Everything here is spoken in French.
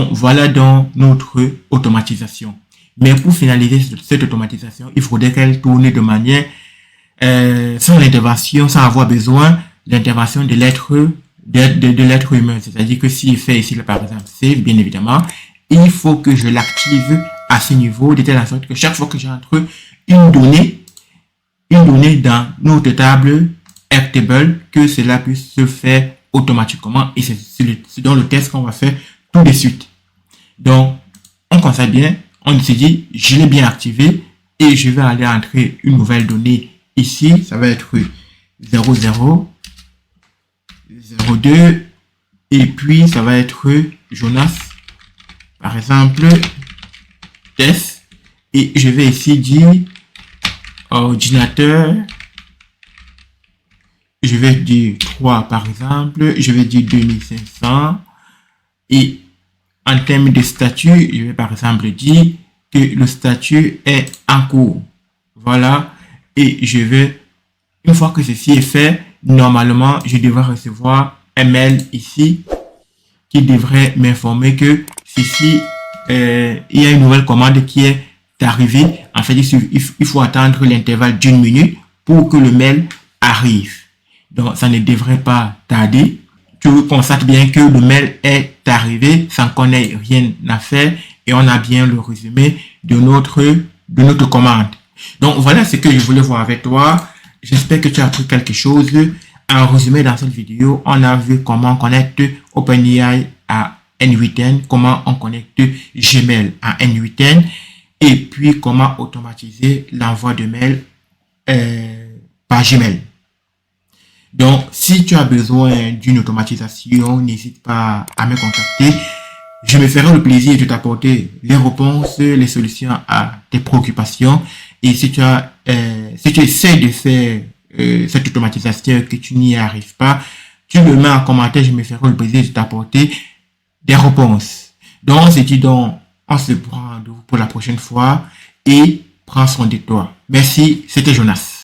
Donc, voilà donc notre automatisation. Mais pour finaliser cette automatisation, il faudrait qu'elle tourne de manière sans l'intervention, sans avoir besoin d'intervention de l'être humain. C'est-à-dire que s'il fait ici, par exemple, save, bien évidemment, il faut que je l'active à ce niveau, de telle sorte que chaque fois que j'entre une donnée dans notre table Airtable, que cela puisse se faire automatiquement. Et c'est dans le test qu'on va faire tout de suite. Donc, on constate bien, on se dit, je l'ai bien activé et je vais aller entrer une nouvelle donnée ici. Ça va être 00, 02 et puis ça va être Jonas, par exemple, test. Et je vais ici dire ordinateur. Je vais dire 3 par exemple. Je vais dire 2500. Et en termes de statut, je vais par exemple dire que le statut est en cours. Voilà. Et je vais, une fois que ceci est fait, normalement, je devrais recevoir un mail ici qui devrait m'informer que ceci, il y a une nouvelle commande qui est arrivée. En fait, il faut attendre l'intervalle d'1 minute pour que le mail arrive. Donc, ça ne devrait pas tarder. Tu constates bien que le mail est arrivé sans qu'on ait rien à faire et on a bien le résumé de notre commande. Donc, voilà ce que je voulais voir avec toi. J'espère que tu as appris quelque chose. En résumé, dans cette vidéo, on a vu comment on connecte OpenAI à N8N, comment on connecte Gmail à N8N et puis comment automatiser l'envoi de mail par Gmail. Donc, si tu as besoin d'une automatisation, n'hésite pas à me contacter. Je me ferai le plaisir de t'apporter les réponses, les solutions à tes préoccupations. Et si tu essaies de faire cette automatisation que tu n'y arrives pas, tu le mets en commentaire, je me ferai le plaisir de t'apporter des réponses. Donc, on se dit donc, on se prend pour la prochaine fois et prends soin de toi. Merci, c'était Jonas.